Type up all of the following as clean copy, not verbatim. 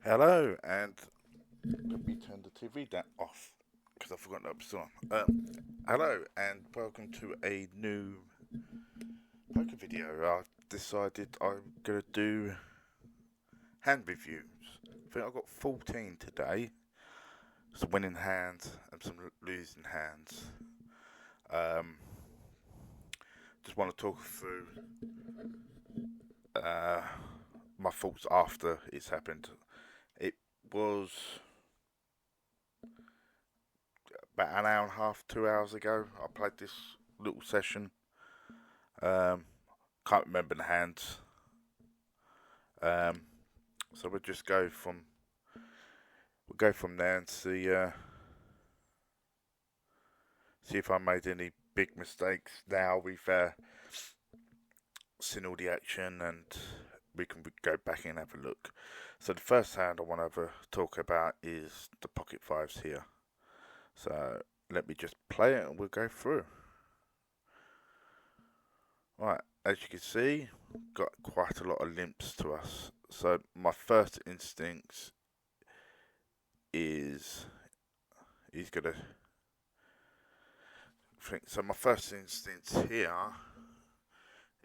Hello, and let me turn the TV down off because I forgot that it was still on. Hello, and welcome to a new poker video. I've decided I'm gonna do hand reviews. I think I've got 14 today. Some winning hands and some losing hands. Um, just want to talk through uh, my thoughts after it's happened. It was about an hour and a half, 2 hours ago. I played this little session. Um, can't remember the hands. Um, so we'll go from there and see if I made any big mistakes. Now we've seen all the action and we can go back and have a look. So the first hand I want to have a talk about is the pocket fives here. So let me just play it and we'll go through. Right, as you can see, got quite a lot of limps to us. So my first instinct is he's gonna think. So my first instinct here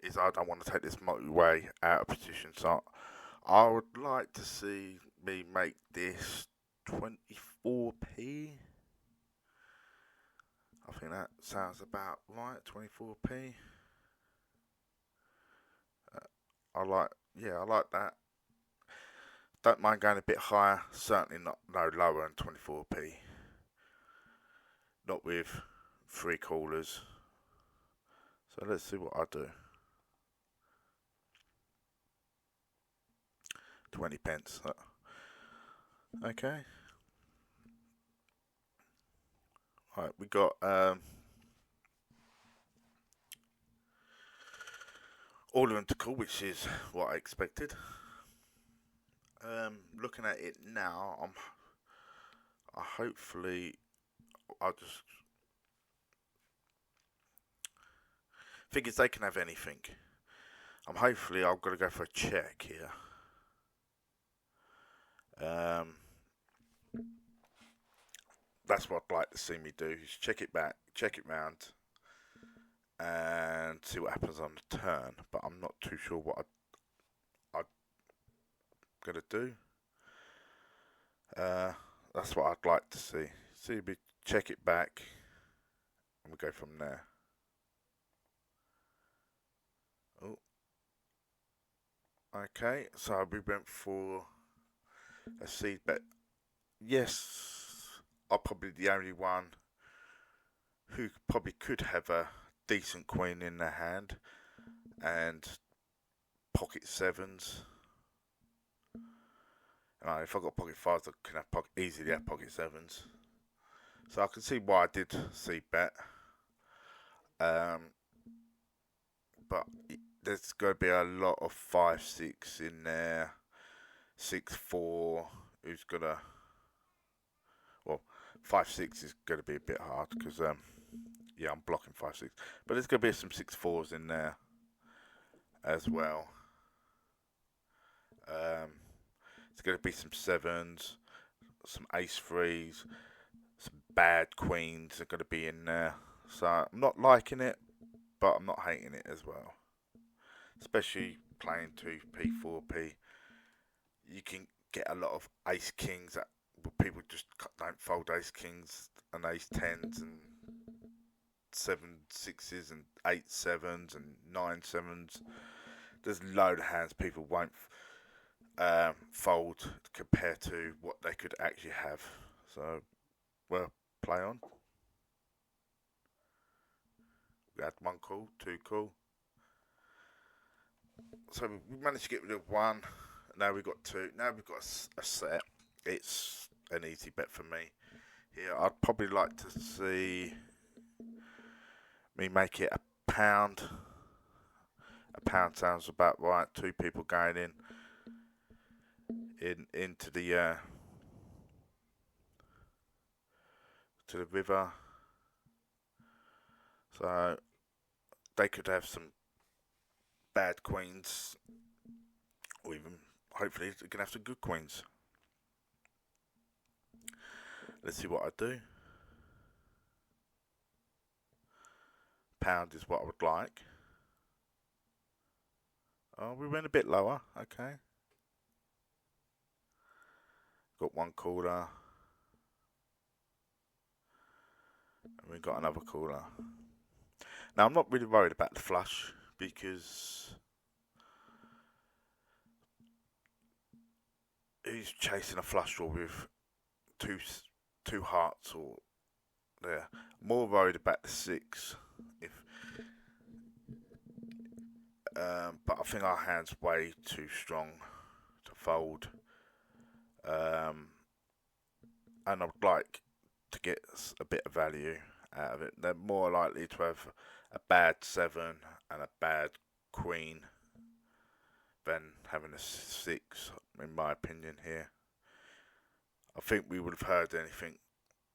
is I don't want to take this motorway out of position. So I would like to see me make this 24p. I think that sounds about right. 24p. I like that. Don't mind going a bit higher. Certainly not no lower than 24p. Not with three callers. So let's see what I do. 20 pence. Okay. Right, we got all of them to call, which is what I expected. Looking at it now, I'll just figures they can have anything. Hopefully I'm gonna go for a check here. That's what I'd like to see me do. Is check it back, check it round, and see what happens on the turn. But I'm not too sure what I'm gonna do. That's what I'd like to see. See me check it back, and we go from there. Oh, okay. So we went for a seed bet. Yes, I'm probably the only one who probably could have a decent queen in their hand and pocket sevens. If I got pocket fives, I can have easily have pocket sevens. So I can see why I did see bet. But there's going to be a lot of 5-6 in there. 6-4, who's gonna, well, 5-6 is going to be a bit hard because I'm blocking 5-6, but there's going to be some 6-4s in there as well. There's going to be some sevens, some ace threes, some bad queens are going to be in there. So I'm not liking it, but I'm not hating it as well. Especially playing 2p, 4p, you can get a lot of ace kings that people just don't fold ace kings and ace tens and 7-6s and 8-7s and 9-7s. There's a load of hands people won't fold compared to what they could actually have. So, well, play on. We had one call, two call. So we managed to get rid of one. Now we've got two. Now we've got a set. It's an easy bet for me. Here, I'd probably like to see me make it a pound. A pound sounds about right. Two people going into the to the river. So they could have some bad queens, or even hopefully they can have some good queens. Let's see what I do. Pound is what I would like. Oh, we went a bit lower. Okay. Got one cooler. And we got another cooler. Now, I'm not really worried about the flush because he's chasing a flush draw with two hearts or there. More worried about the 6. But I think our hand's way too strong to fold. And I'd like to get a bit of value out of it. They're more likely to have a bad 7 and a bad queen than having a 6, in my opinion here. I think we would have heard anything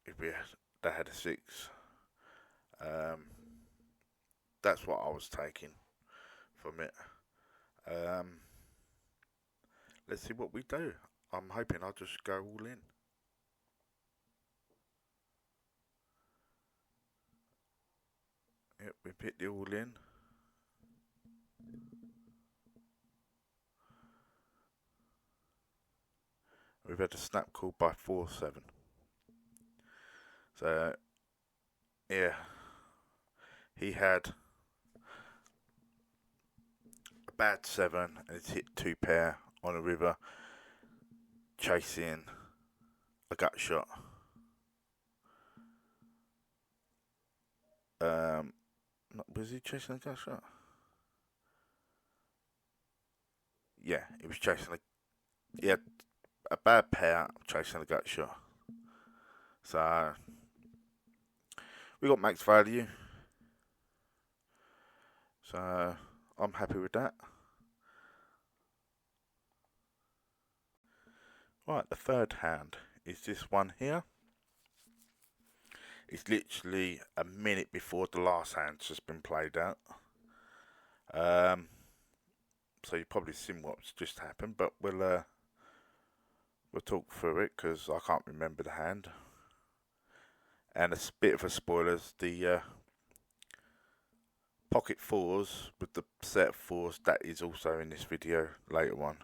if they had a 6. That's what I was taking from it. Let's see what we do. I'm hoping I'll just go all in. Yep, we've hit the all in. We've had a snap call by 4-7. So, yeah, he had a bad 7 and it's hit 2 pair on a river, chasing a gut shot. Was he chasing a gut shot? Yeah, he was chasing he had a bad pair chasing a gut shot. So we got max value. So I'm happy with that. Right, the third hand is this one here. It's literally a minute before the last hand's just been played out. So you've probably seen what's just happened, but we'll talk through it because I can't remember the hand. And a bit of a spoilers, the pocket 4s with the set of 4s, that is also in this video later on.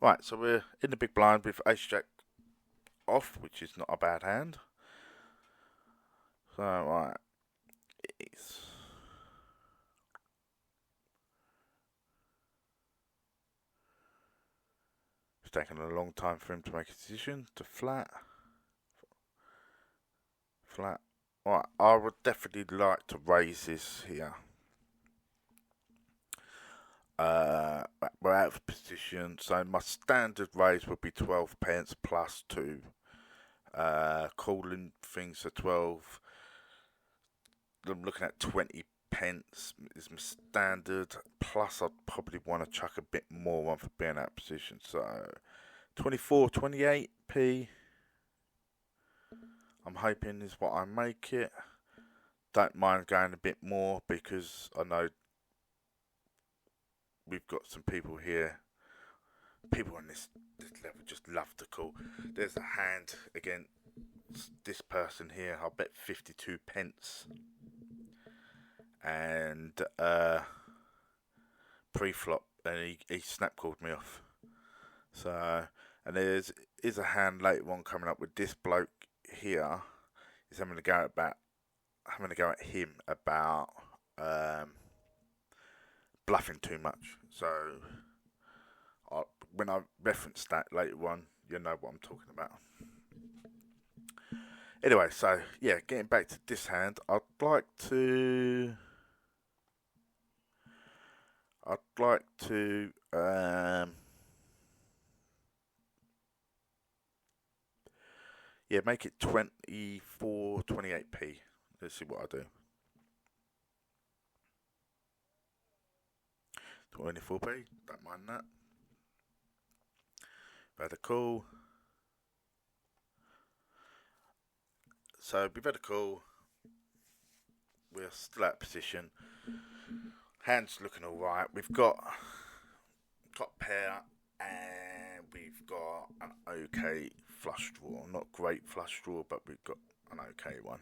Right, so we're in the big blind with ace-jack off, which is not a bad hand. So, right, it's taken a long time for him to make a decision to flat. Right, I would definitely like to raise this here. We're out of position, so my standard raise would be 12 pence plus 2. Calling things for 12. I'm looking at 20 pence is my standard. Plus, I'd probably want to chuck a bit more on for being out of position. So 24, 28p. I'm hoping is what I make it. Don't mind going a bit more because I know we've got some people here. People on this level just love to call. There's a hand against this person here. I'll bet 52 pence. And pre-flop, and he snap called me off. So, and there's a hand later on coming up with this bloke here. Is having to go at him about bluffing too much. So, when I reference that later on, you'll know what I'm talking about. Anyway, so yeah, getting back to this hand, I'd like to yeah, make it 24, 28p. Let's see what I do. 24p, don't mind that. Had a call. So we've had a call. We're still out of position. Hand's looking alright. We've got top pair and we've got an okay flush draw. Not great flush draw, but we've got an okay one.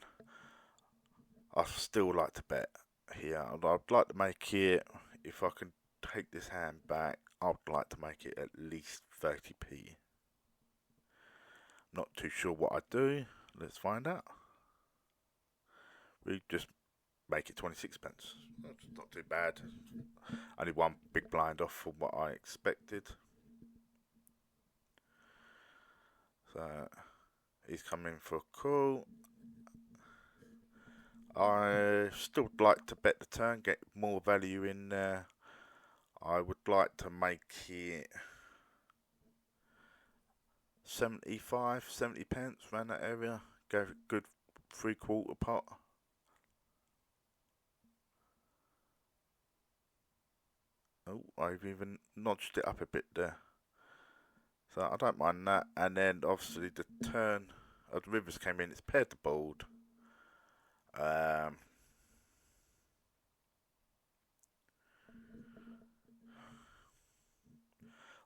I still like to bet here. I'd like to make it, if I can take this hand back, I'd like to make it at least 30p. Not too sure what I do. Let's find out. We just make it 26 pence. That's not too bad. Only one big blind off from what I expected. So he's coming for a call. I still like to bet the turn, get more value in there. I would like to make it 75, 70 pence around that area. Go for a good 3/4 pot. Oh, I've even nudged it up a bit there. So I don't mind that. And then obviously the turn of the rivers came in, it's paired the board.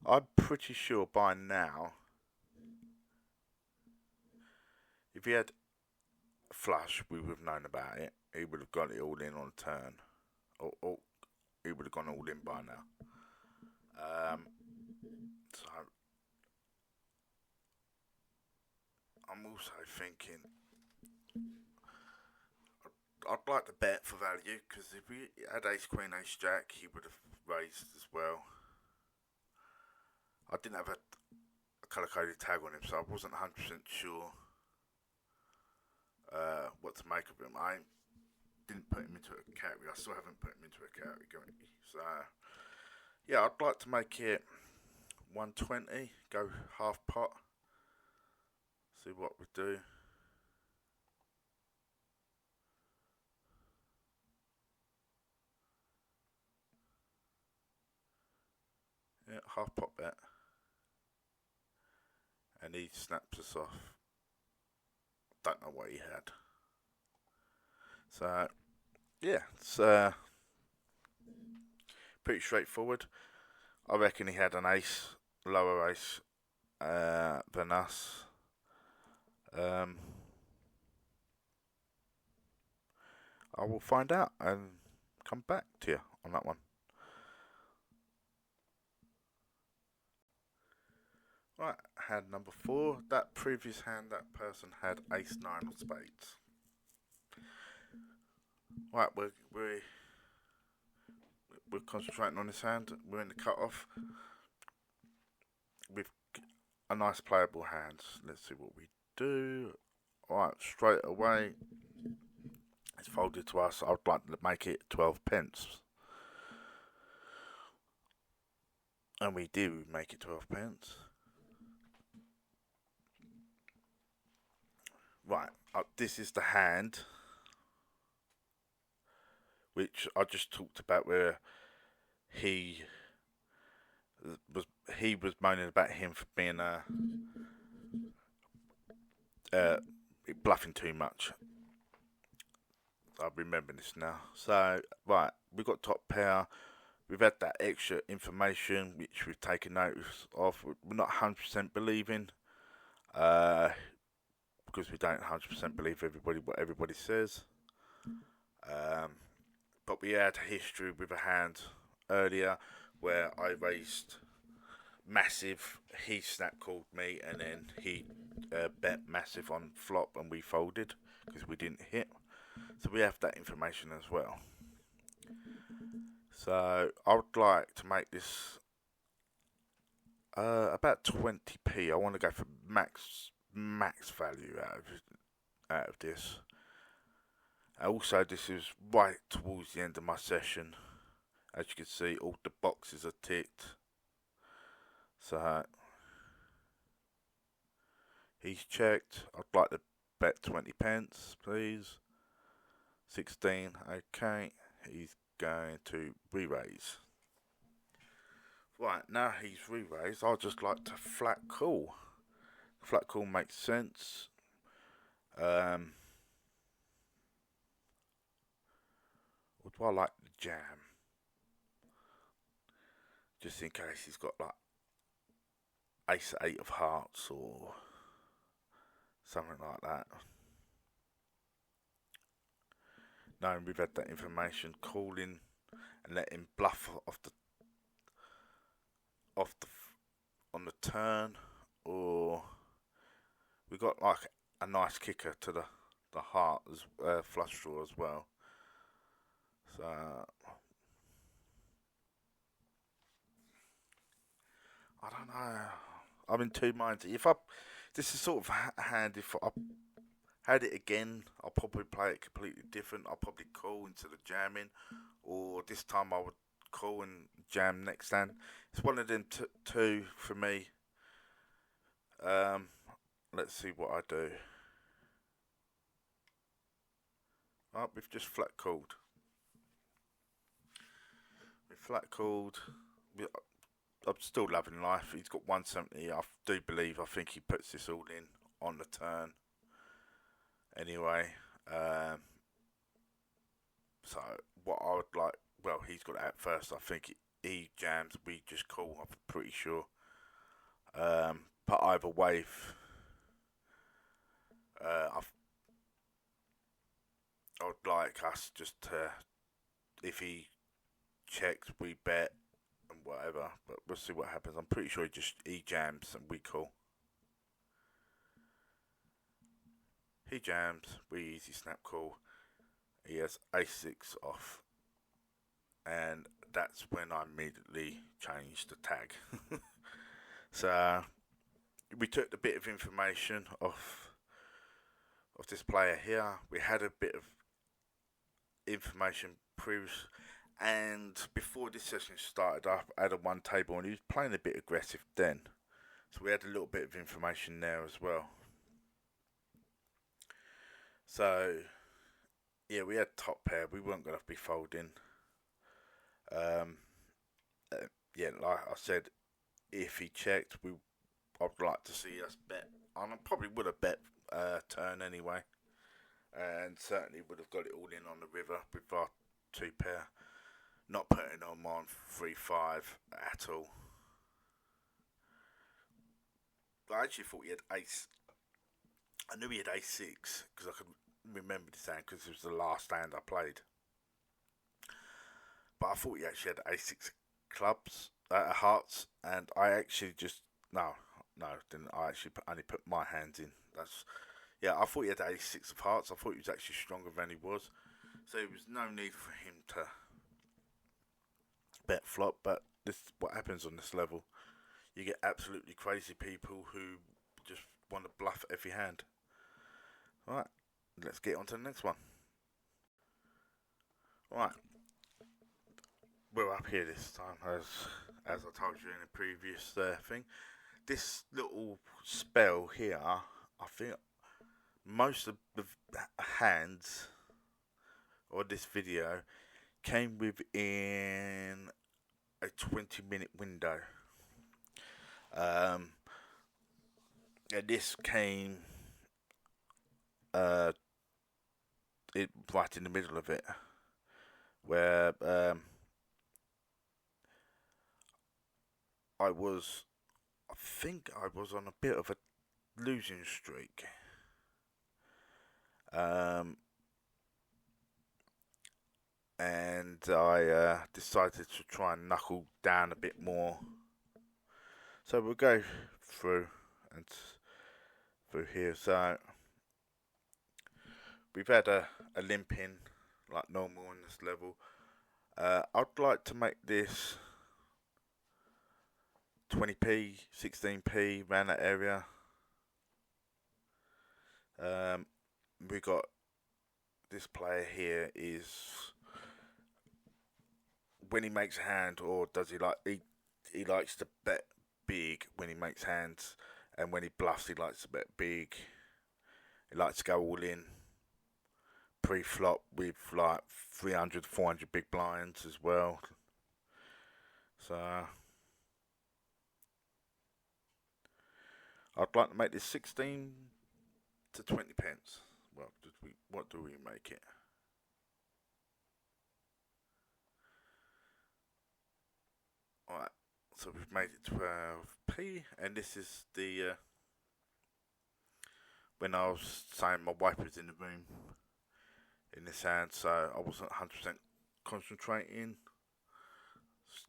I'm pretty sure by now, if he had a flush, we would have known about it. He would have got it all in on the turn. Or he would have gone all in by now. So I'm also thinking I'd like to bet for value, because if we had ace queen ace jack, he would have raised as well. I didn't have a colour coded tag on him, so I wasn't 100% sure what to make of him. I didn't put him into a category. I still haven't put him into a category. So yeah, I'd like to make it 120, go half pot, see what we do. Yeah, half pot bet. And he snaps us off. Don't know what he had. So yeah, it's pretty straightforward. I reckon he had an ace, lower ace than us. I will find out and come back to you on that one. Right, hand number 4. That previous hand, that person had ace 9 of spades. Right, we're concentrating on this hand. We're in the cut-off with a nice playable hand. Let's see what we do. Right, straight away, it's folded to us. I'd like to make it 12 pence. And we do make it 12 pence. Right, this is the hand which I just talked about, where he was moaning about him for being bluffing too much. I remember this now. So right, we've got top pair. We've had that extra information which we've taken notice of. We're not 100% believing, because we don't 100% believe what everybody says. But we had a history with a hand earlier where I raised massive, he snap called me, and then he bet massive on flop and we folded because we didn't hit. So we have that information as well. So I would like to make this about 20p. I want to go for max value out of this. Also, this is right towards the end of my session. As you can see, all the boxes are ticked. So he's checked. I'd like to bet 20 pence, please. 16, okay. He's going to re-raise. Right, now he's re-raised, I'd just like to flat call. Flat call makes sense. Or do I like the jam? Just in case he's got like ace 8 of hearts or something like that. Knowing we've had that information, calling and letting bluff off the on the turn, or we got like a nice kicker to the heart as flush draw as well. So I don't know. I'm in two minds. This is sort of a hand. If I had it again, I'll probably play it completely different. I'll probably call instead of jamming, or this time I would call and jam next hand. It's one of them two for me. Um, let's see what I do. Oh, we've just flat called. We flat called. I'm still loving life. He's got 170. I do believe. I think he puts this all in on the turn. Anyway, so what I would like. Well, he's got it out first. I think he jams. We just call. I'm pretty sure. But either way, I would like us just to, if he checks, we bet and whatever. But we'll see what happens. I'm pretty sure he jams and we call. He jams, we easy snap call. He has a6 off, and that's when I immediately changed the tag. So we took the bit of information of this player here. We had a bit of information previous, and before this session started, I had a one table, and he was playing a bit aggressive then. So we had a little bit of information there as well. So yeah, we had top pair. We weren't going to be folding. Yeah, like I said, if he checked, I'd like to see us bet. And I probably would have bet turn anyway, and certainly would have got it all in on the river with our two pair. Not putting on 3-5 at all. I actually thought he had ace. I knew he had ace-6 because I could remember this hand because it was the last hand I played. But I thought he actually had ace-6 clubs, hearts, and I actually just no, didn't. I actually only put my hands in. Yeah. I thought he had ace-6 of hearts. I thought he was actually stronger than he was, so there was no need for him to bet flop. But this is what happens on this level. You get absolutely crazy people who just want to bluff every hand. Alright, let's get on to the next one. Alright, we're up here this time, as I told you in the previous thing. This little spell here, I think most of the hands or this video came within a 20-minute window. And this came right in the middle of it, where I think I was on a bit of a losing streak. And I decided to try and knuckle down a bit more. So we'll go through here. So we've had a limp in like normal on this level. I'd like to make this 20p, 16p, around that area. We got this player here is when he makes a hand, or does he he likes to bet big when he makes hands, and when he bluffs he likes to bet big. He likes to go all in pre-flop with like 300, 400 big blinds as well. So I'd like to make this 16 to 20 pence. Well, what do we make it? Alright, so we've made it 12p, and this is the when I was saying my wife was in the room in this hand, so I wasn't 100% concentrating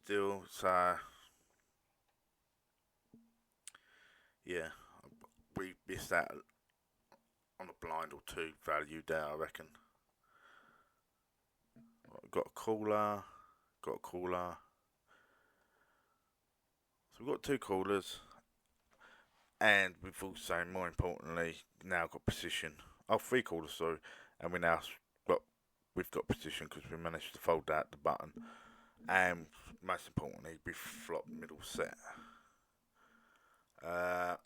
still. So yeah, we missed out on a blind or two value there, I reckon. Got a cooler, got a cooler. So we've got two coolers, and we've also, more importantly, now got position. Oh, three coolers, sorry, and we've got position because we managed to fold out the button, and most importantly, we flopped middle set. I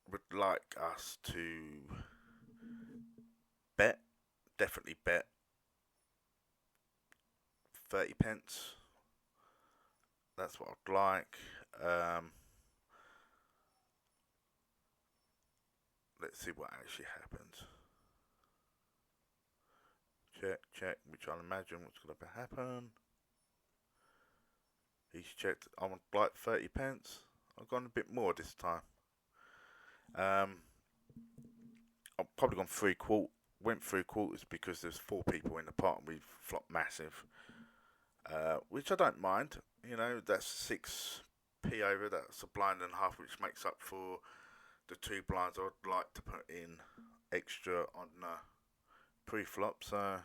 would like us to bet, definitely bet 30p. That's what I'd like. Let's see what actually happens. Check, which I'll imagine what's going to happen. He's checked. I want like 30p. I've gone a bit more this time. I've probably gone went 3/4 because there's 4 people in the pot and we've flopped massive. Which I don't mind. You know, that's 6p over. That's a blind and a half, which makes up for the 2 blinds I'd like to put in extra on the pre-flop. So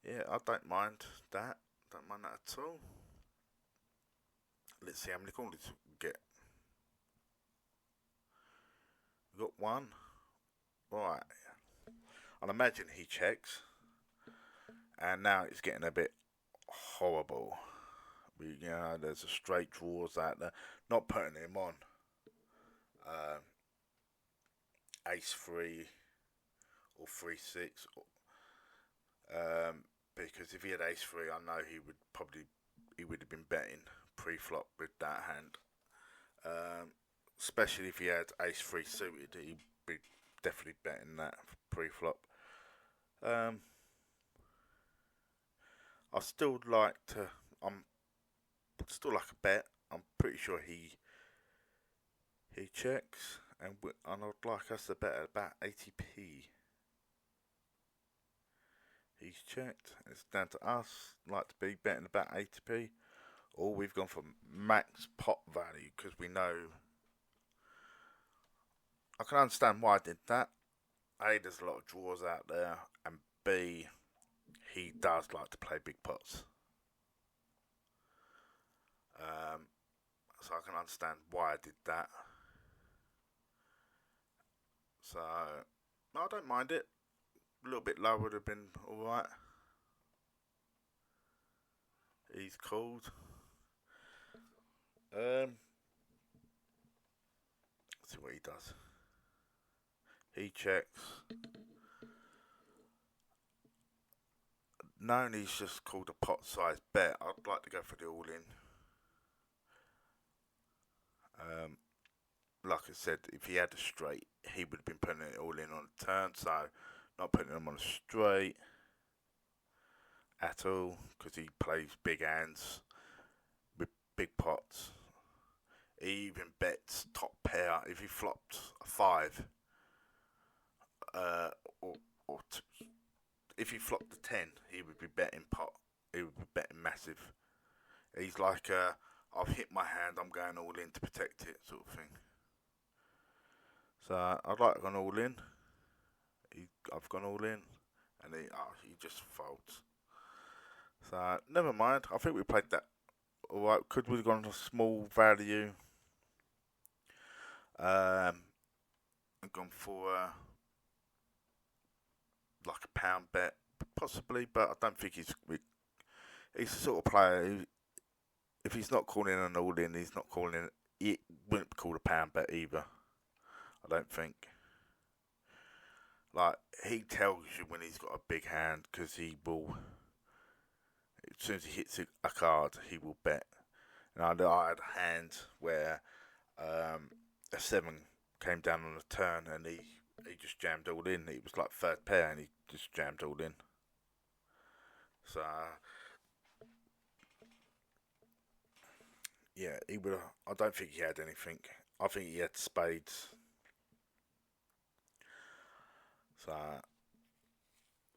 yeah, I don't mind that. Don't mind that at all. Let's see how many corners we get. We got one. Right. I'll imagine he checks. And now it's getting a bit horrible. There's a straight draws out there. Not putting him on. Ace 3 or 3/6. Because if he had ace 3, I know he would have been betting pre-flop with that hand. Especially if he had ace 3 suited, he'd be definitely betting that pre-flop. I still like to. I'm still like a bet. I'm pretty sure he checks, and I'd like us to bet at about 80p. He's checked. It's down to us. Like to be betting about 80p. Or we've gone for max pot value because we know. I can understand why I did that. A, there's a lot of draws out there, and B, he does like to play big pots. So I can understand why I did that. So no, I don't mind it. A little bit lower would have been alright. He's called. Let's see what he does. He checks. Knowing he's just called a pot size bet, I'd like to go for the all in. Like I said, if he had a straight, he would have been putting it all in on the turn, so not putting him on a straight at all, because he plays big hands with big pots. He even bets top pair if he flopped a 5, or if he flopped a 10, he would be betting pot. He would be betting massive. He's like, I've hit my hand, I'm going all in to protect it, sort of thing. So I'd like to go all in. I've gone all in, and he just folds. So never mind. I think we played that alright. Could we have gone a small value? And gone for like a pound bet, possibly, but I don't think he's the sort of player. If he's not calling an all in, he's not calling. It wouldn't be called a pound bet either. I don't think. Like, he tells you when he's got a big hand because he will. As soon as he hits a card, he will bet. And I had a hand where a 7 came down on a turn and he just jammed all in. It was like third pair and he just jammed all in. So yeah, he would. I don't think he had anything. I think he had spades. So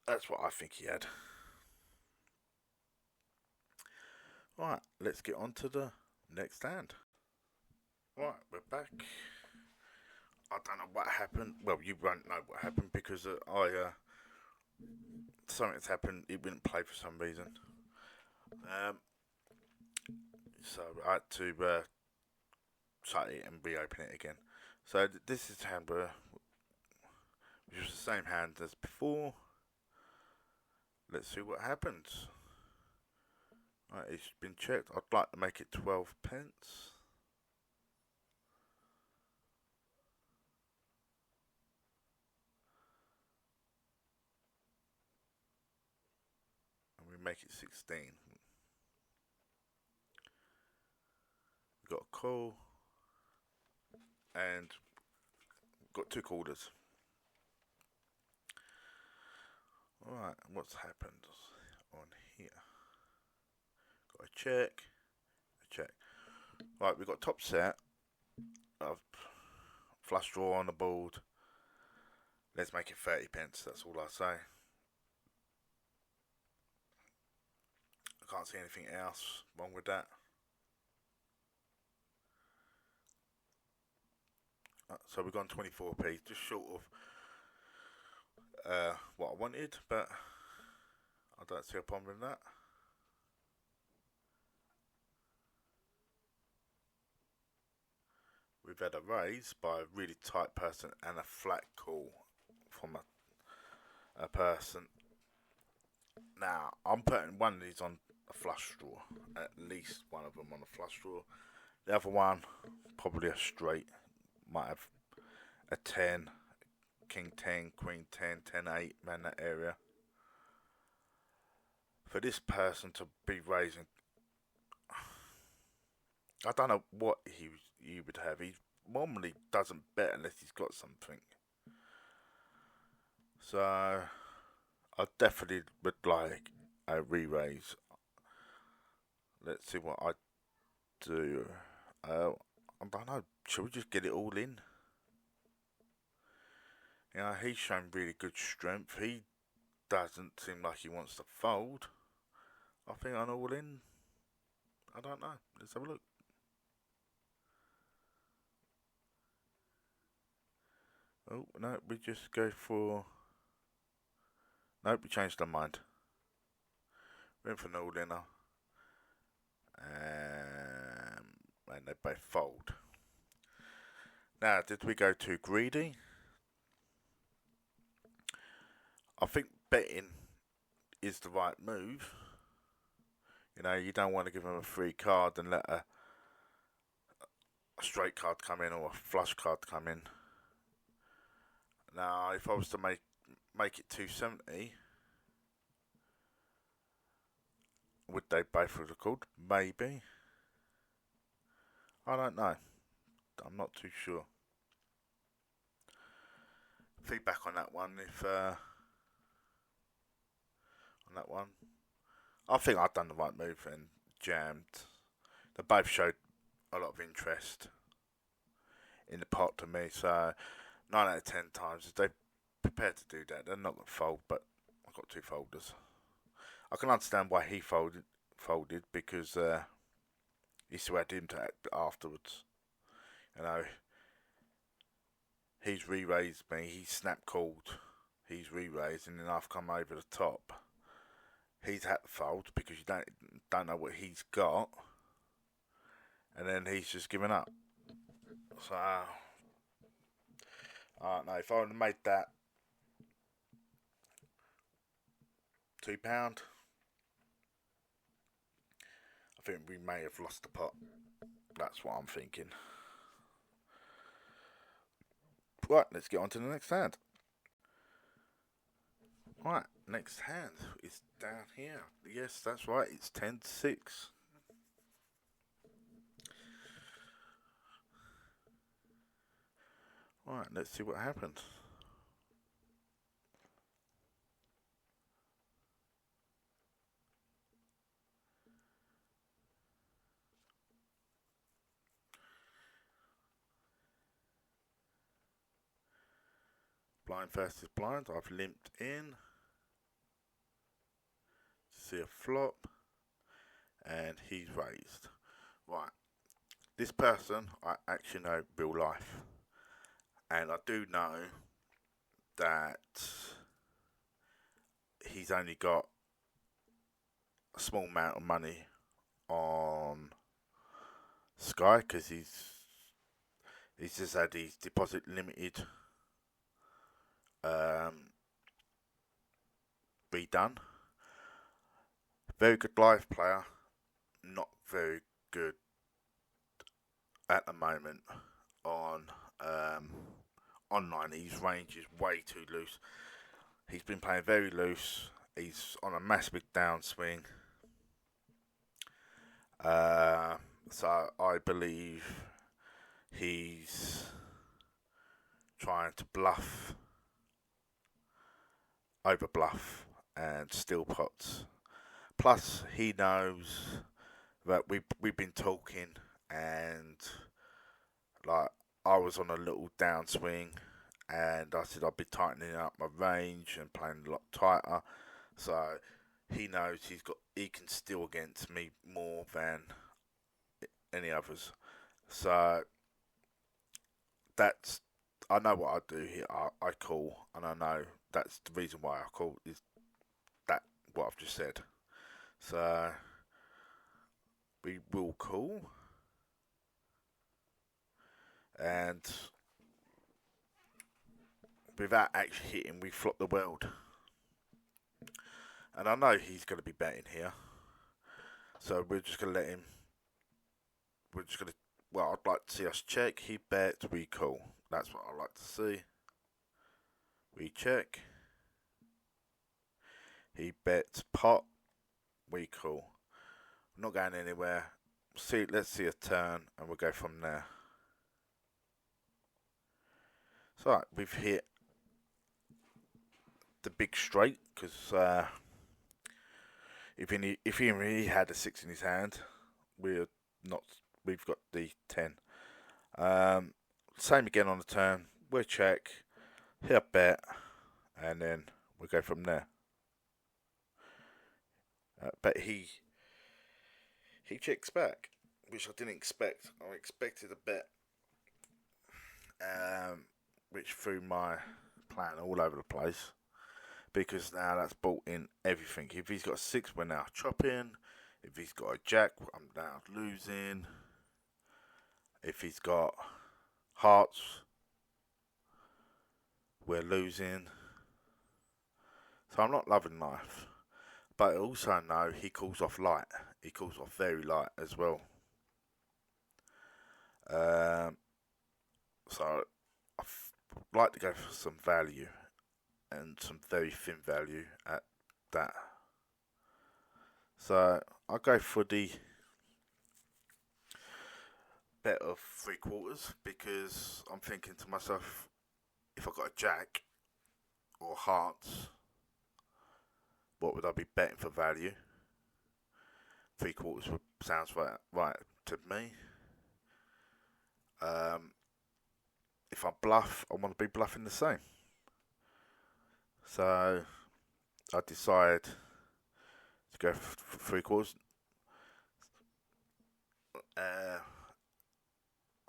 that's what I think he had. Right, let's get on to the next hand. Right, we're back. I don't know what happened. Well, you won't know what happened because something's happened. It wouldn't play for some reason. So I had to shut it and reopen it again. So this is hand which was the same hand as before. Let's see what happens. Right, it's been checked. I'd like to make it 12 pence. And we make it 16. We've got a call. And we've got 2 quarters. Alright, what's happened on here? Got a check. A check. Right, we've got top set. Flush draw on the board. Let's make it 30 pence, that's all I say. I can't see anything else wrong with that. So we've gone 24p, just short of what I wanted, but I don't see a problem with that. We've had a raise by a really tight person and a flat call from a person. Now, I'm putting one of these on a flush draw, at least one of them on a flush draw. The other one, probably a straight, might have a 10, king 10, queen 10, 10 8, around that area. For this person to be raising, I don't know what he would have. He normally doesn't bet unless he's got something. So I definitely would like a re-raise. Let's see what I do. I don't know. Should we just get it all in? You know, he's shown really good strength. He doesn't seem like he wants to fold. I think I'm all in. I don't know. Let's have a look. Oh, no, we just go for... Nope, we changed our mind. Went for an all-inner. And they both fold. Now, did we go too greedy? I think betting is the right move. You know, you don't want to give them a free card and let a straight card come in or a flush card come in. Now, if I was to make it 270, would they both have called? Maybe. I don't know. I'm not too sure. Feedback on that one, on that one. I think I've done the right move and jammed. They both showed a lot of interest in the pot to me, so 9 out of 10 times, if they're prepared to do that, they're not going to fold, but I've got 2 folders. I can understand why he folded because he still had him to act afterwards. You know, he's re-raised me, he's snap called, he's re-raised, and then I've come over the top. He's had to fold because you don't know what he's got, and then he's just given up. So I don't know, if I would have made that £2, I think we may have lost the pot. That's what I'm thinking. Right, let's get on to the next hand. Right, next hand is down here. Yes, that's right, it's 10-6. Right, let's see what happens. Blind versus blind. I've limped in to see a flop, and he's raised. Right. This person I actually know real life, and I do know that he's only got a small amount of money on Sky because he's just had his deposit limited redone. Very good live player, not very good at the moment on online. His range is way too loose. He's been playing very loose. He's on a massive downswing. So I believe he's trying to bluff, over bluff, and steal pots. Plus, he knows that we've been talking, and like I was on a little downswing, and I said I'd be tightening up my range and playing a lot tighter. So he knows he can steal against me more than any others. So that's, I know what I do here. I call, and I know that's the reason why I call is that what I've just said. So we will call, and without actually hitting, we flop the world. And I know he's going to be betting here, so we're just going to let him. We're just going to. Well, I'd like to see us check. He bets, we call. That's what I like to see. We check. He bets pot. We call. We're not going anywhere. Let's see a turn, and we'll go from there. So right, we've hit the big straight because if he really had a 6 in his hand, we're not. We've got the 10. Same again on the turn. We'll check. Hit a bet, and then we'll go from there. But he checks back, which I didn't expect. I expected a bet, which threw my plan all over the place. Because now that's brought in everything. If he's got a 6, we're now chopping. If he's got a jack, I'm now losing. If he's got hearts, we're losing. So I'm not loving life. But I also know he calls off light. He calls off very light as well. So I'd like to go for some value, and some very thin value at that. So I'll go for the bet of 3/4 because I'm thinking to myself, if I got a jack or hearts, what would I be betting for value? 3/4 sounds right to me. If I bluff, I want to be bluffing the same. So I decide to go for 3/4.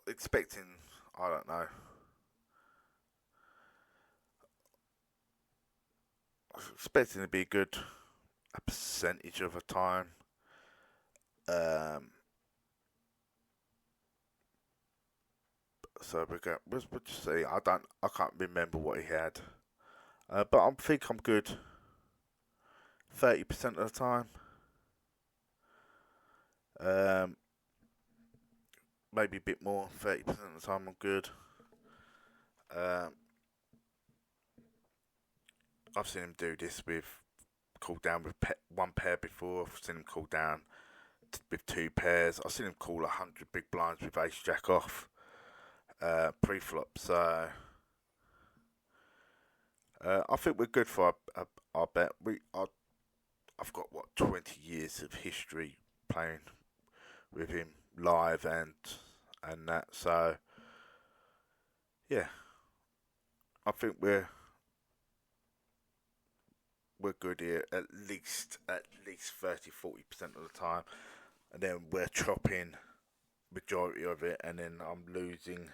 Expecting, I don't know, expecting to be a percentage of a time. So we'll just see. I can't remember what he had, but I think I'm good 30% of the time. Maybe a bit more. 30% of the time I'm good. I've seen him do this with call down with one pair before. I've seen him call down with 2 pairs. I've seen him call 100 big blinds with ace jack off pre-flop. So I think we're good for our bet. I've got 20 years of history playing with him live and that. So yeah, I think we're we're good here at least 30-40% of the time, and then we're chopping majority of it, and then I'm losing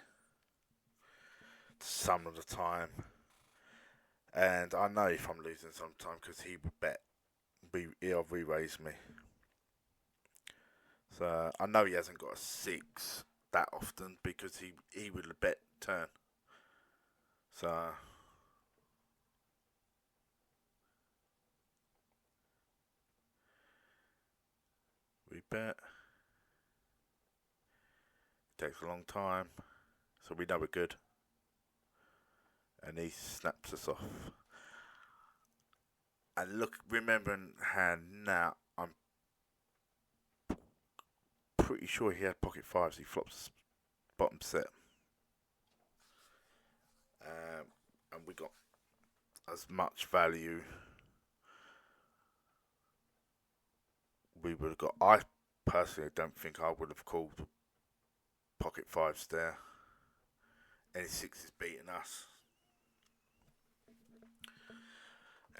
some of the time. And I know if I'm losing some time because he would bet he'll re-raise me. So I know he hasn't got a 6 that often because he would bet turn. So we bet. Takes a long time, so we know we're good. And he snaps us off. And look, remembering hand now, I'm pretty sure he had pocket 5s. He flops bottom set. And we got as much value we would have got. I personally don't think I would have called pocket 5s there. Any 6s beating us.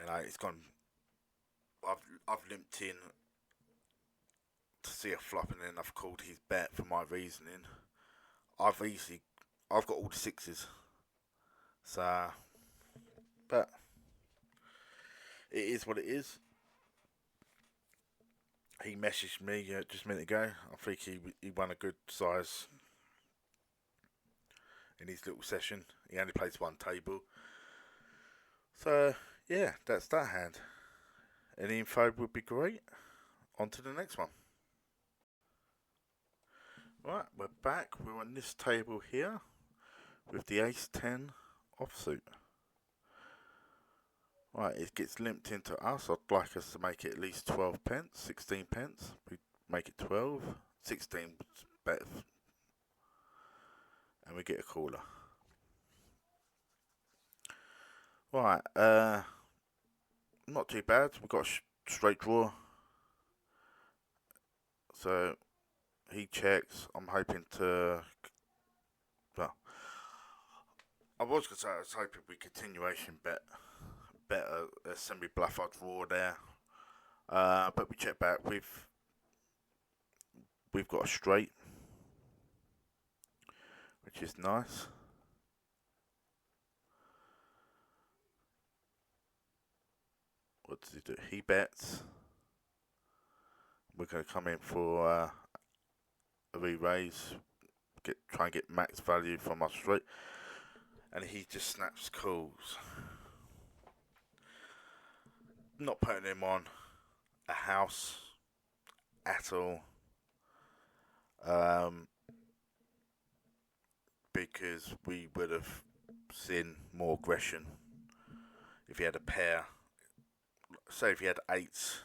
And it's gone. I've limped in to see a flop, and then I've called his bet for my reasoning. I've got all the 6s. So, but it is what it is. He messaged me just a minute ago. I think he won a good size in his little session. He only plays one table. So, yeah, that's that hand. Any info would be great. On to the next one. Right, we're back. We're on this table here with the Ace-10 offsuit. Right, it gets limped into us. I'd like us to make it at least 12 pence, 16 pence. We make it 12, 16 better. And we get a caller. Right, not too bad. We've got a straight draw. So he checks. I'm hoping to. Well, I was hoping we continuation bet a semi bluff I'd draw there. But we check back. We've got a straight, which is nice. What does he do? He bets. We're going to come in for a re-raise. Try and get max value from our straight. And he just snaps calls. Not putting him on a house at all. Because we would have seen more aggression if he had a pair. Say if he had 8s.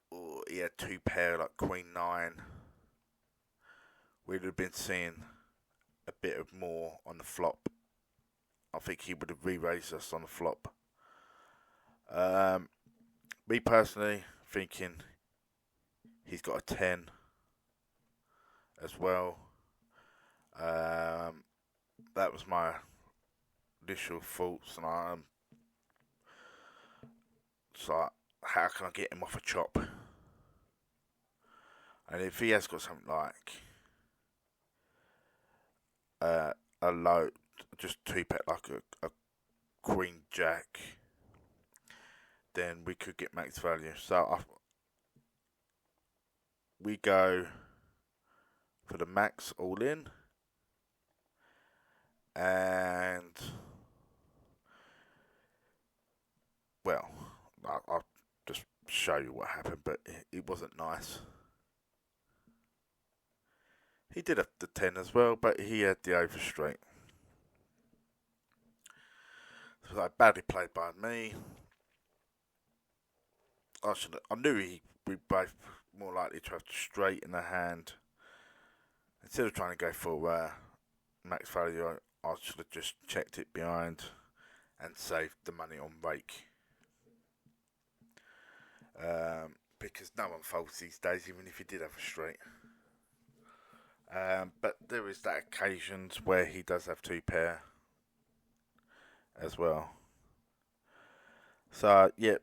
Or he had 2 pair like Queen 9. We'd have been seeing a bit of more on the flop. I think he would have re-raised us on the flop. Me personally thinking he's got a 10 as well. That was my initial thoughts, and so how can I get him off a chop? And if he has got something like a low, just 2-pet like a Queen Jack, then we could get max value. So we go for the max all in, and well, I'll just show you what happened, but it wasn't nice. He did have the 10 as well, but he had the over straight. So badly played by me. I knew we both more likely to have straight in the hand. Instead of trying to go for max value, I should have just checked it behind and saved the money on rake. Because no one folds these days, even if he did have a straight. But there is that occasions where he does have 2 pair, as well. So yeah,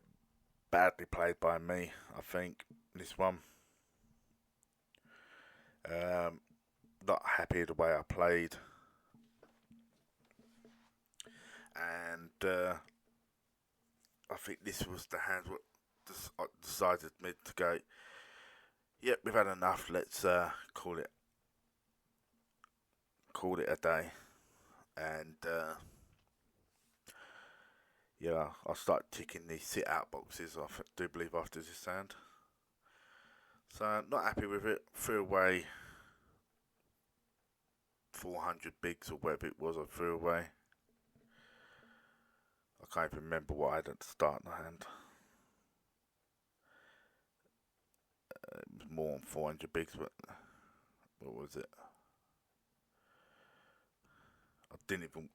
badly played by me, I think, this one. Not happy the way I played, and I think this was the hand what decided me to go. Yep, we've had enough. Let's call it a day, and yeah, I'll start ticking these sit out boxes. I do believe after this hand. So not happy with it. Threw away 400 bigs or whatever it was I threw away. I can't even remember what I had at the start of the hand. It was more than 400 bigs, but what was it? I didn't even.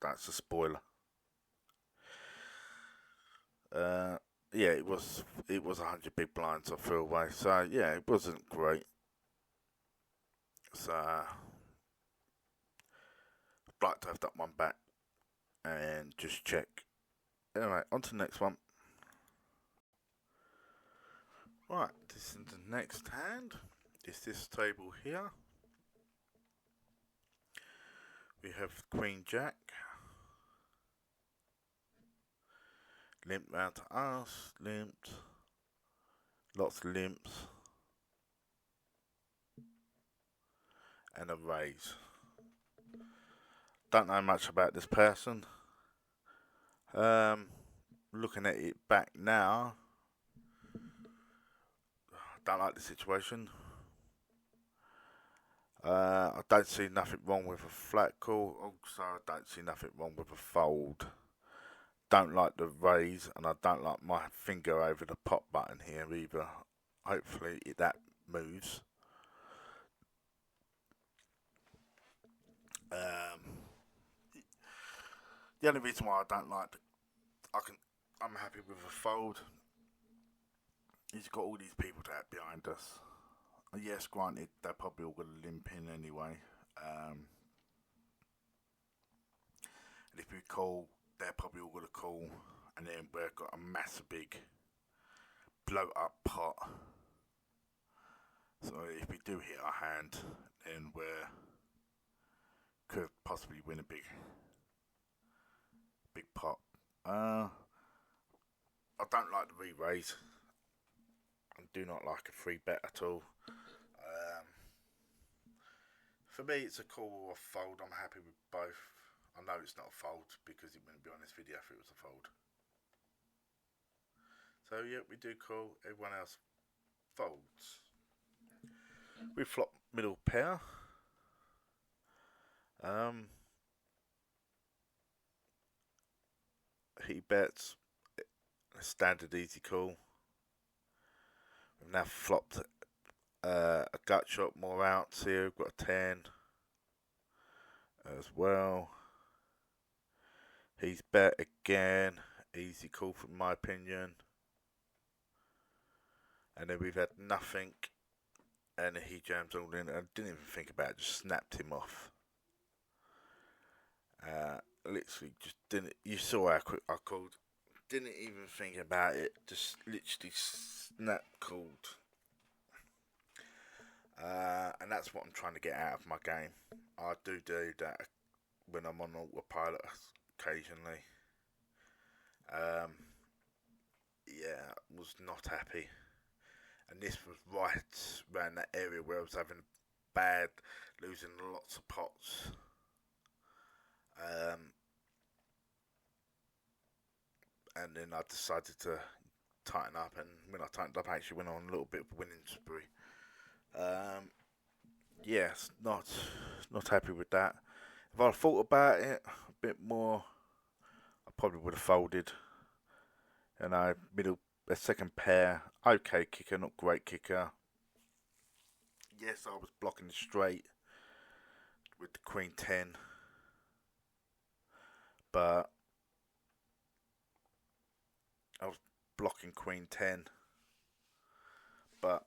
That's a spoiler. Yeah, it was 100 big blinds I threw away. So yeah, it wasn't great. So I'd like to have that one back and just check. Anyway, on to the next one. Right, this is the next hand. It's this table here. We have Queen Jack. Limp round to us, limped. Lots of limps. And a raise. Don't know much about this person. Looking at it back now, don't like the situation. I don't see nothing wrong with a flat call. Also, I don't see nothing wrong with a fold. Don't like the raise, and I don't like my finger over the pot button here either. Hopefully that moves. The only reason why I don't like I'm happy with a fold. He's got all these people to have behind us. Yes, granted, they're probably all going to limp in anyway. And if we call, they're probably all going to call. And then we've got a massive big blow up pot. So if we do hit our hand, then we could possibly win a big pot. I don't like the re-raise. I do not like a free bet at all. For me, it's a call or a fold. I'm happy with both. I know it's not a fold because it wouldn't be on this video if it was a fold. So yeah, we do call. Everyone else folds. We flop middle pair. He bets a standard easy call. We've now flopped a gut shot more outs here. We've got a 10 as well. He's bet again. Easy call from my opinion. And then we've had nothing. And he jams all in. I didn't even think about it. Just snapped him off. Literally just didn't. You saw how quick I called. Didn't even think about it. Just literally snap called. And that's what I'm trying to get out of my game. I do that when I'm on autopilot occasionally. Yeah, was not happy. And this was right around that area where I was having bad, losing lots of pots. And then I decided to tighten up, and when I tightened up, I actually went on a little bit of a winning spree. Yes, not happy with that. If I thought about it a bit more, I probably would have folded. And I a second pair, okay kicker, not great kicker. Yes, I was blocking the straight with the Queen 10, but I was blocking Queen 10, but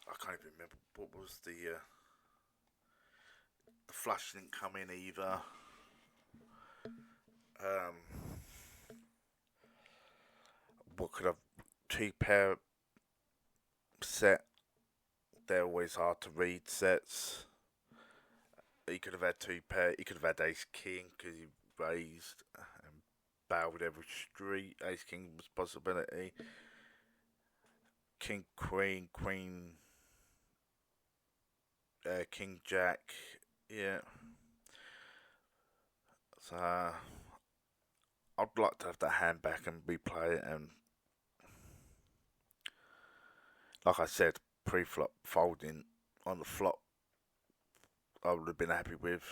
I can't even remember what was the flush didn't come in either. Um, what could have 2 pair set? They're always hard to read sets. He could have had 2 pair. He could have had Ace King because he raised and barreled every street. Ace King was a possibility. King Queen, Queen, King Jack. Yeah. So I'd like to have that hand back and replay it. And like I said, pre-flop folding on the flop, I would have been happy with.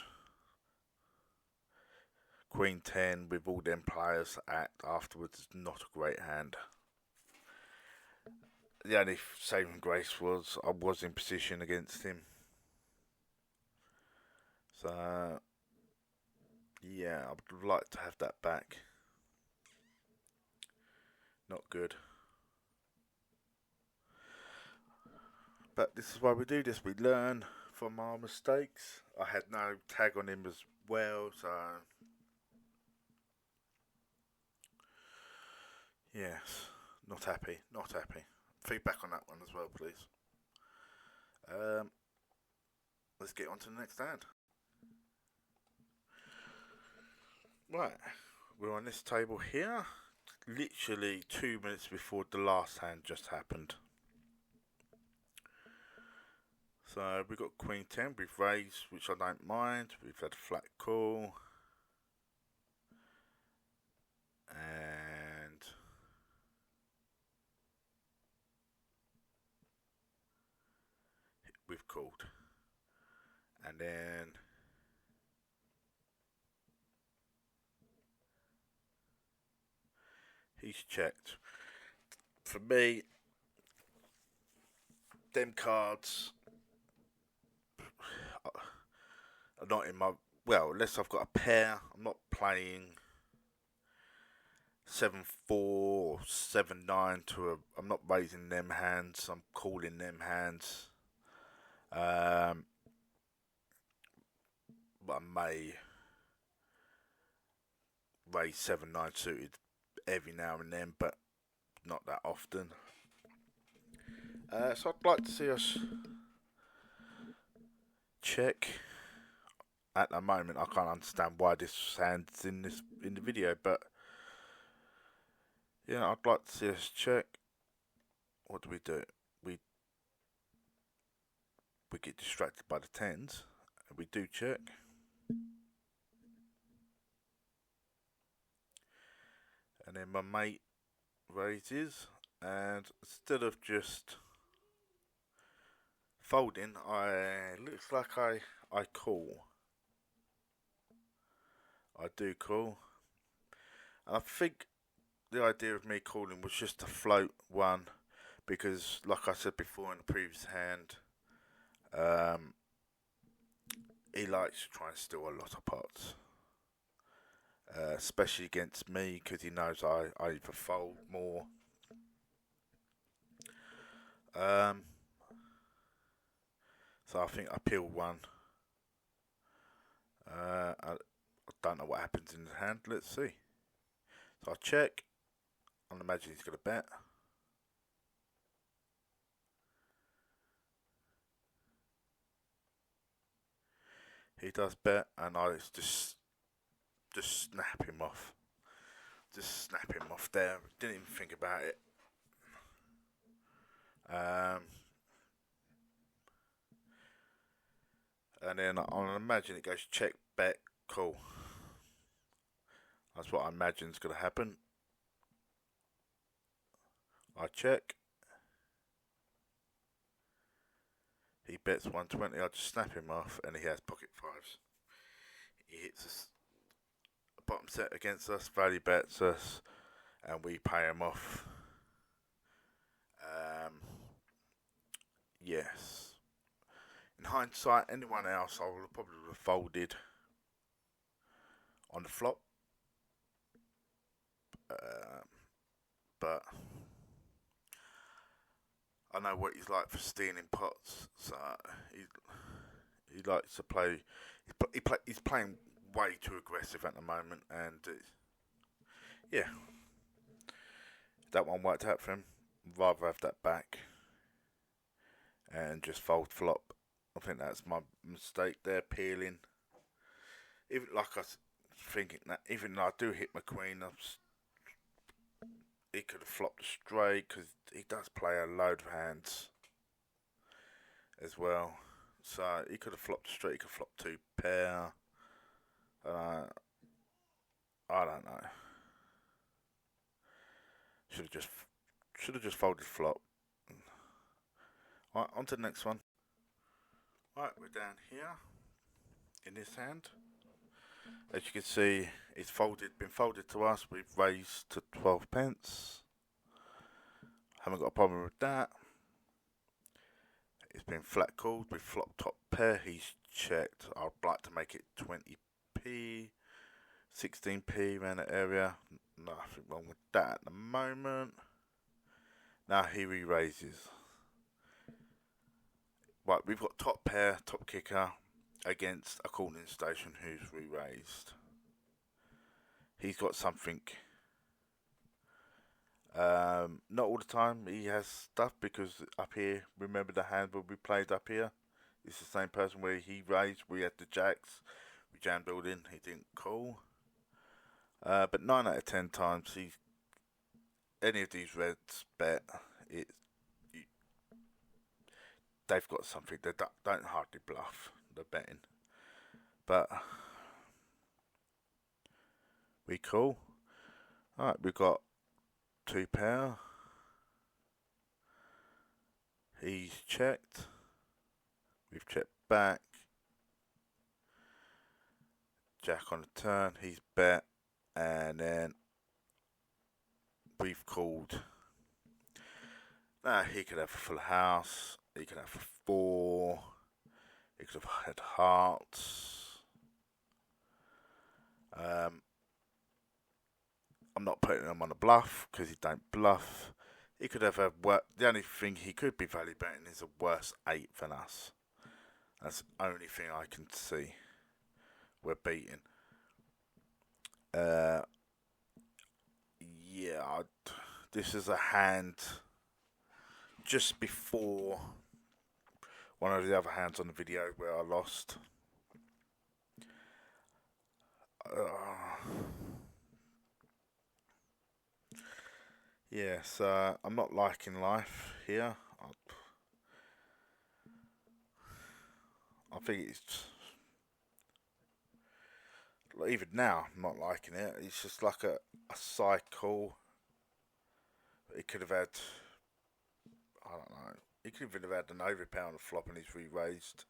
Queen 10 with all them players afterwards is not a great hand. The only saving grace was I was in position against him. So yeah, I would like to have that back. Not good. But this is why we do this. We learn from our mistakes. I had no tag on him as well, so yes, not happy. Not happy. Feedback on that one as well, please. Let's get on to the next hand. Right, we're on this table here. Literally 2 minutes before the last hand just happened. So we've got Queen 10, we've raised, which I don't mind. We've had a flat call. And we've called. And then he's checked. For me, them cards are not in my... Well, unless I've got a pair, I'm not playing 7-4 or 7-9 to a... I'm not raising them hands, I'm calling them hands. But I may raise 7-9 suited every now and then, but not that often. So I'd like to see us check. At the moment, I can't understand why this hand's in the video, but yeah, I'd like to see us check. What do? We get distracted by the tens, and we do check. And then my mate raises, and instead of just folding, looks like I call. I do call. And I think the idea of me calling was just to float one, because like I said before in the previous hand, he likes to try and steal a lot of pots. Especially against me, because he knows I either fold more. So I think I peeled one. I don't know what happens in the hand. Let's see. So I check. I imagine he's going to bet. He does bet, and I just snap him off. Just snap him off there. Didn't even think about it. And then I imagine it goes check, bet, call. That's what I imagine is going to happen. I check. He bets 120. I just snap him off, and he has pocket fives. He hits a bottom set against us, value bets us, and we pay him off. Yes. In hindsight, anyone else I would probably have folded on the flop. But I know what he's like for stealing pots, so he likes to play. He's playing way too aggressive at the moment, and yeah, that one worked out for him. Rather have that back and just fold flop. I think that's my mistake there, peeling. Even like I was thinking that, even though I do hit my queen, he could have flopped straight because he does play a load of hands as well. So he could have flopped straight. He could flop two pair. Uh, I don't know. Should have just folded flop. Right, on to the next one. Right, we're down here in this hand. As you can see, it's been folded to us. We've raised to 12 pence. Haven't got a problem with that. It's been flat called. We flop top pair. He's checked. I'd like to make it 20p, 16p around that area. Nothing wrong with that at the moment. Now he re-raises. Right, we've got top pair, top kicker against a calling station who's re-raised. He's got something. Not all the time he has stuff, because up here, remember the hand where we played up here? It's the same person where he raised, we had the jacks, we jammed all in, he didn't call. But 9 out of 10 times, any of these reds bet, they've got something. They don't hardly bluff, they're betting. But we call. Alright, we've got two pair. He's checked. We've checked back. Jack on the turn. He's bet. And then we've called. Now he could have a full house. He could have a 4. He could have had hearts. I'm not putting him on a bluff because he don't bluff. He could have the only thing he could be value betting is a worse 8 than us. That's the only thing I can see we're beating. Yeah, this is a hand just before one of the other hands on the video where I lost. Yeah, so I'm not liking life here. I think it's even now I'm not liking it. It's just like a cycle. It could have had, I don't know. He could even have had an overpower on the flop and he's re-raised.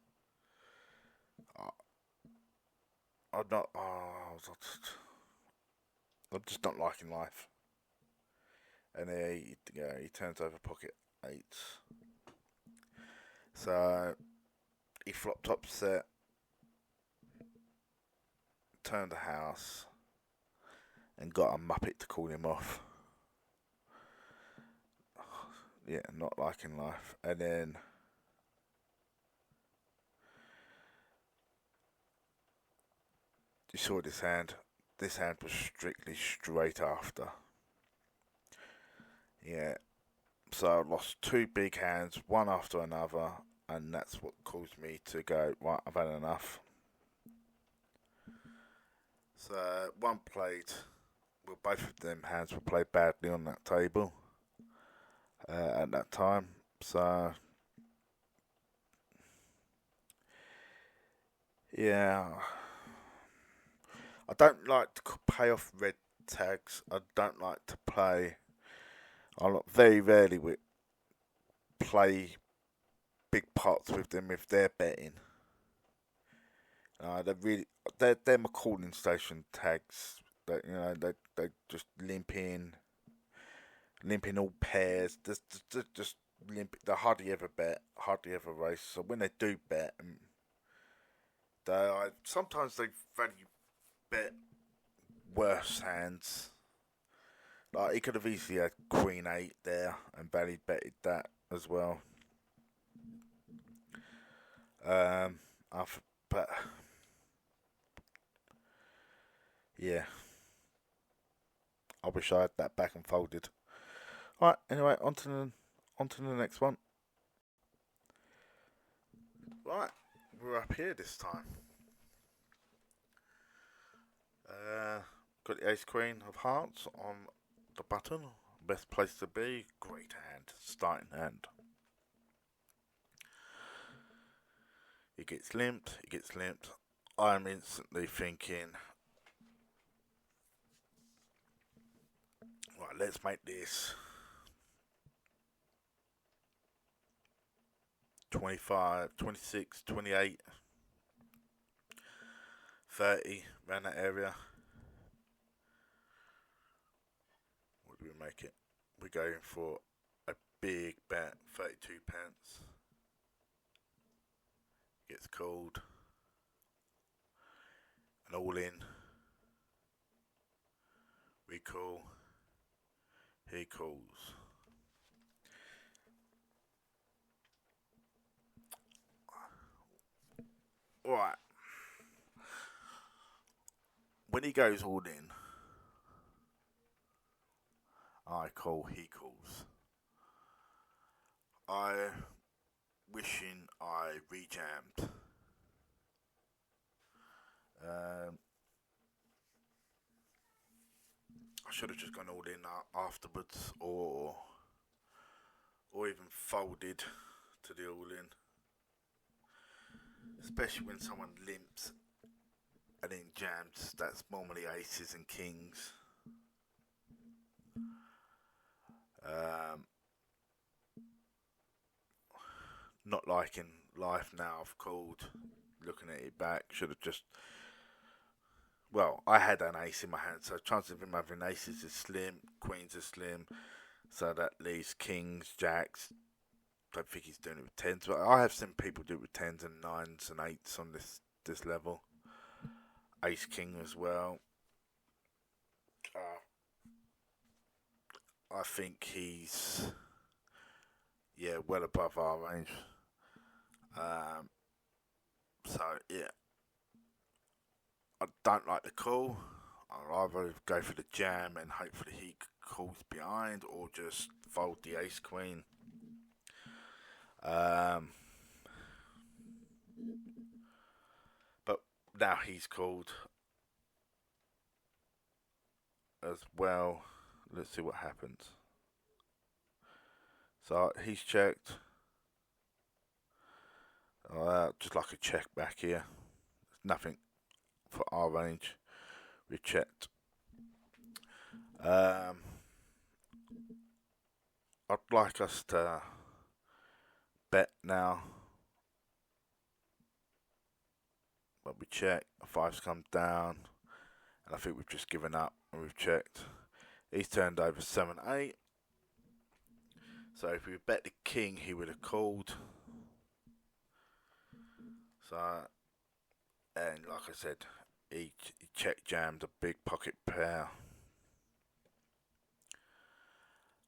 I'm not. I'm just not liking life. And he turns over pocket 8. So he flopped upset, turned the house, and got a muppet to call him off. Yeah, not liking life. And then you saw this hand. This hand was strictly straight after. Yeah. So I lost 2 big hands, one after another, and that's what caused me to go, right, I've had enough. So one played, well, both of them hands were played badly on that table at that time. So yeah, I don't like to pay off red tags. I don't like to play. I very rarely play big pots with them if they're betting. They're my calling station tags. That they just limp in all pairs. Just limp. They hardly ever bet, hardly ever race. So when they do bet, sometimes they value bet worse hands. Like he could have easily had Queen 8 there and value betted that as well. But yeah, I wish I had that back and folded. Right, anyway, on to the next one. Right, we're up here this time. Got the Ace Queen of Hearts on the button. Best place to be. Great hand. Starting hand. It gets limped. It gets limped. I'm instantly thinking, right, let's make this 25, 26, 28, 30, around that area. What do we make it? We're going for a big bet, 32 pence. Gets called. And all in. We call. He calls. Right. When he goes all in, I call, he calls. I wishing I rejammed. I should have just gone all in afterwards, or even folded to the all in. Especially when someone limps and then jams. That's normally aces and kings. Not liking life now. I've called. Looking at it back, should have just. Well, I had an ace in my hand, so chances of him having aces is slim. Queens are slim, so that leaves kings, jacks. Don't think he's doing it with tens, but I have seen people do it with tens and nines and eights on this level. Ace king as well. I think he's well above our range. So yeah, I don't like the call. I'll either go for the jam and hopefully he calls behind, or just fold the ace queen. But now he's called as well. Let's see what happens. So he's checked. Just like a check back here. Nothing for our range. We checked. I'd like us to bet now. But we check. A five's come down. And I think we've just given up and we've checked. He's turned over 7-8. So if we bet the king, he would have called. So, and like I said, he check jammed a big pocket pair.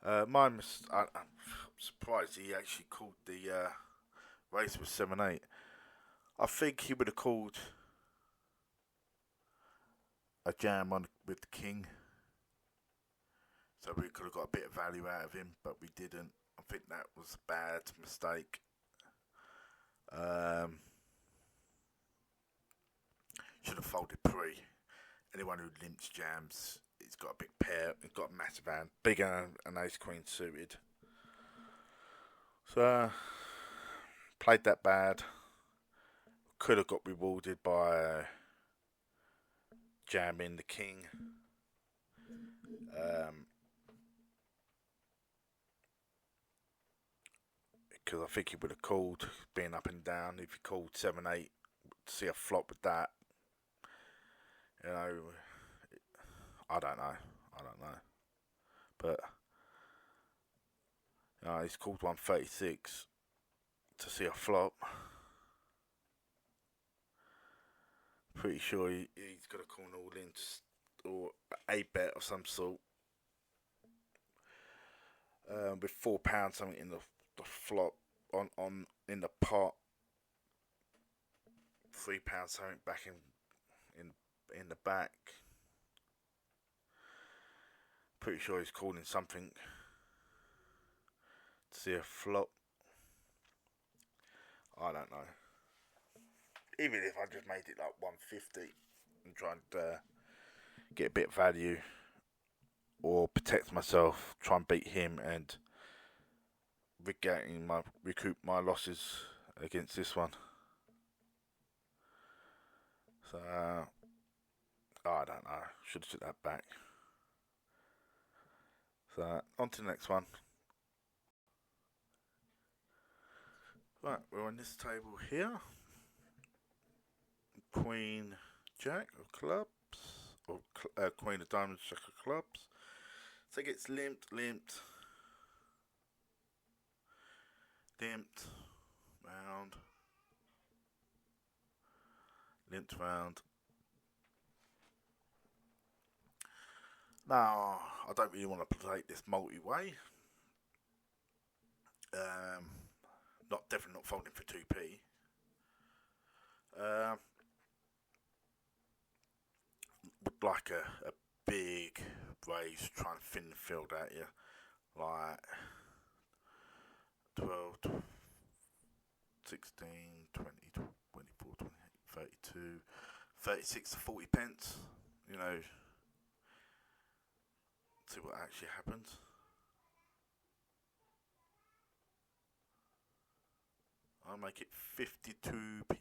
I'm surprised he actually called the race with 7-8. I think he would have called a jam on with the king, so we could have got a bit of value out of him, but we didn't. I think that was a bad mistake. Should have folded pre. Anyone who limps jams, he's got a big pair, he's got a massive hand, bigger an ace queen suited. So played that bad. Could have got rewarded by jamming the king. Because I think he would have called, being up and down. If he called 7-8, to see a flop with that, you know, I don't know, but he's called 136 to see a flop. Pretty sure he's got to call an all in or a bet of some sort. With £4 something in the flop on in the pot. £3 something back in the back. Pretty sure he's calling something to see a flop. I don't know. Even if I just made it like 150 and try and get a bit of value or protect myself, try and beat him and recoup my losses against this one. So I don't know. Should have took that back. So on to the next one. Right, we're on this table here. Queen Jack of clubs, or Queen of diamonds, Jack of clubs. So it gets limped, round, limped round. Now, I don't really want to play this multi-way. Definitely not folding for 2p. Would like a big raise, trying to thin the field out here. Like 12, 16, 20, 24, 28, 32, 36 to 40 pence. You know, see what actually happens. I'll make it 52p.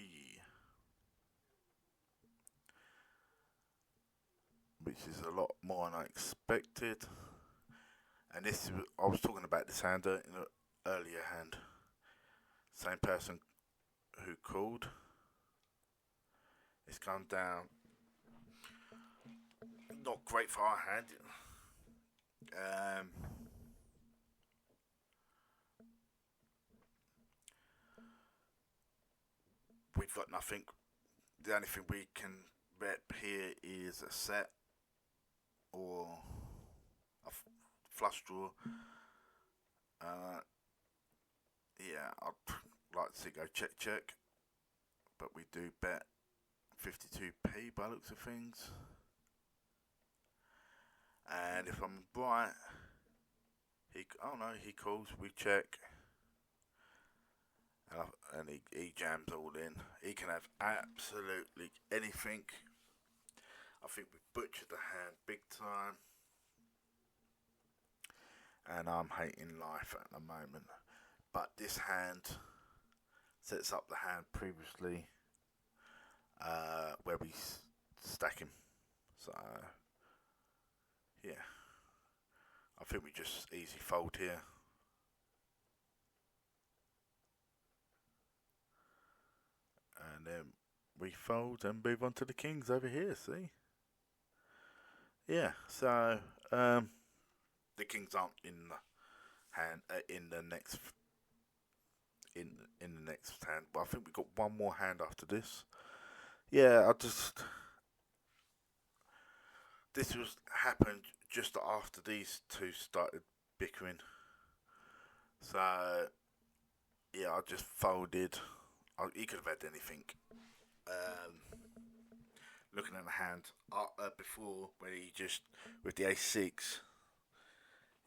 Which is a lot more than I expected. And this, I was talking about this hand in an earlier hand. Same person who called. It's gone down. Not great for our hand. We've got nothing. The only thing we can bet here is a set or a flush draw. Yeah, I'd like to see go check, but we do bet 52p by looks of things. And if I'm right, he calls, we check, and he jams all in. He can have absolutely anything. I think we butchered the hand big time, and I'm hating life at the moment. But this hand sets up the hand previously where we stack him. So yeah, I think we just easy fold here. And then we fold and move on to the kings over here, see? Yeah, so the kings aren't in the hand in the next hand, but I think we've got one more hand after this. Yeah, this was happened just after these two started bickering. So yeah, I just folded. He could have had anything. Looking at the hand before, where he just with the a6,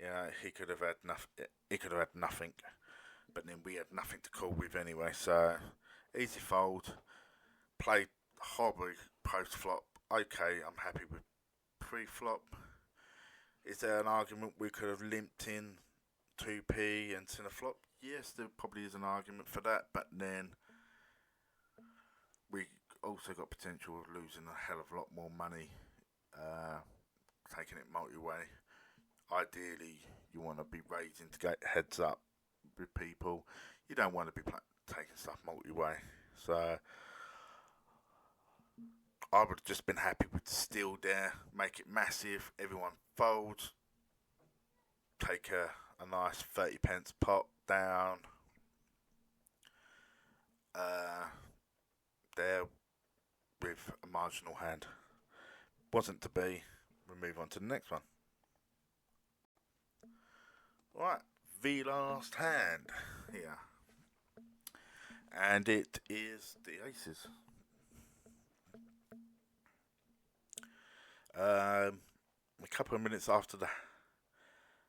yeah, he could have had nothing. He could have had nothing, but then we had nothing to call with anyway. So easy fold. Played horribly post flop. Okay, I'm happy with pre-flop. Is there an argument we could have limped in 2p and seen a flop? Yes, there probably is an argument for that, but then we also got potential of losing a hell of a lot more money taking it multi-way. Ideally, you want to be raising to get heads up with people. You don't want to be taking stuff multi-way. So I would have just been happy with the steal there, make it massive, everyone folds, take a nice 30 pence pot down there with a marginal hand. Wasn't to be. We'll move on to the next one. Right, the last hand here. And it is the aces. A couple of minutes after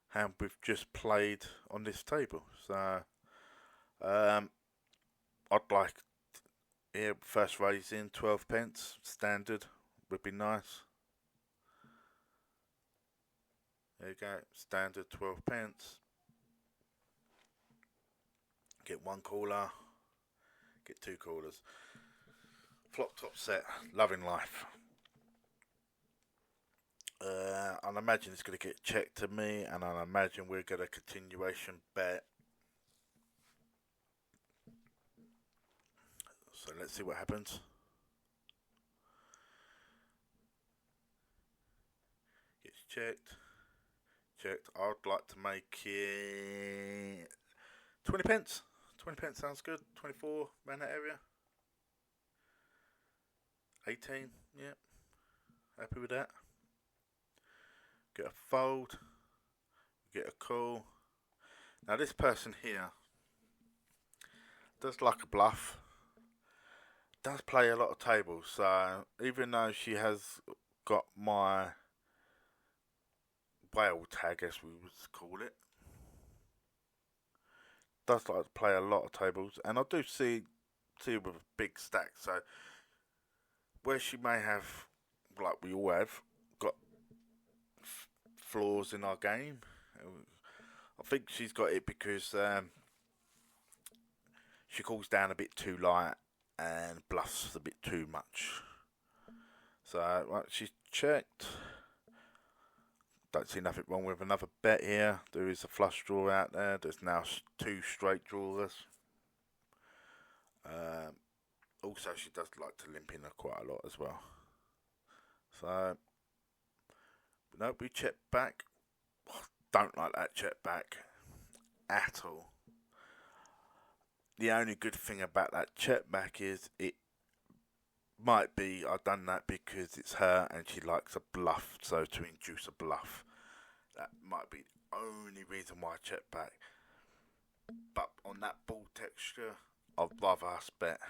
hand we've just played on this table. So I'd like first raise in 12 pence standard would be nice. There you go, standard 12 pence. Get one caller, get two callers. Flop top set, loving life. I'll imagine it's going to get checked to me, and I'll imagine we'll get a continuation bet. So let's see what happens. Gets checked. I'd like to make it 20 pence. 20 pence sounds good. 24 around that area. 18, yeah. Happy with that. Get a fold. Get a call. Now this person here does like a bluff. Does play a lot of tables, so even though she has got my whale tag, as we would call it, does like to play a lot of tables, and I do see with a big stack. So where she may have, like we all have, got flaws in our game, I think she's got it because she calls down a bit too light and bluffs a bit too much. So right, she's checked. Don't see nothing wrong with another bet here. There is a flush draw out there. There's now two straight drawers. Also, she does like to limp in quite a lot as well. So, no, we check back. Don't like that check back at all. The only good thing about that check back is it might be I've done that because it's her and she likes a bluff, so to induce a bluff. That might be the only reason why I check back. But on that ball texture, I'd rather us bet.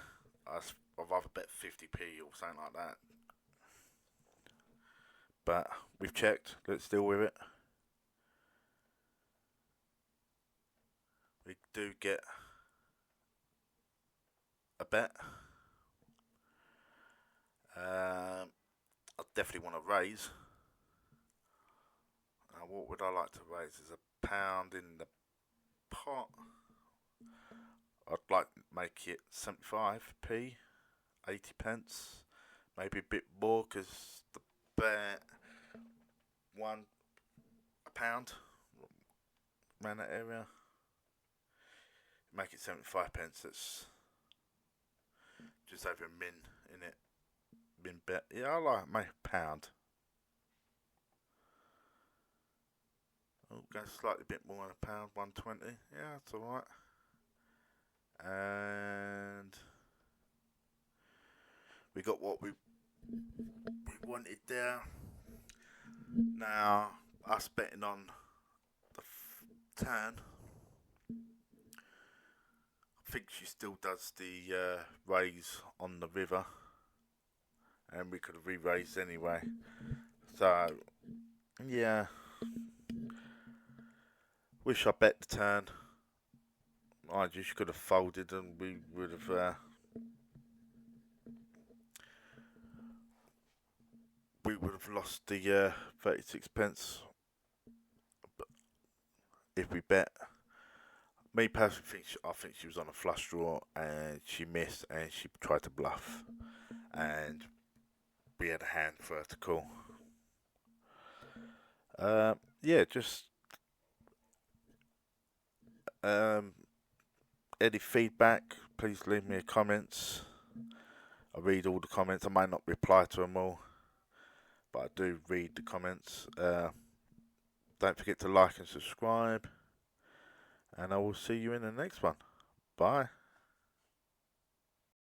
I'd rather bet 50p or something like that. But we've checked. Let's deal with it. We do get a bet. I definitely want to raise. What would I like to raise? There's a pound in the pot. I'd like to make it 75p, 80 pence, maybe a bit more because the bet a pound around that area. Make it 75 pence. That's just over a min in it. Min bet. Yeah, I like make a pound. Oh, go slightly bit more than a pound, 120. Yeah, that's alright. And we got what we wanted there. Now, us betting on the turn. I think she still does the raise on the river. And we could have re-raised anyway. So, yeah. Wish I bet the turn. I just could have folded and we would have lost the 36 pence. But if we bet, me personally I think she was on a flush draw and she missed and she tried to bluff and we had a hand for her to call. Yeah, just any feedback, please leave me a comments. I read all the comments. I might not reply to them all, but I do read the comments. Don't forget to like and subscribe, and I will see you in the next one. Bye.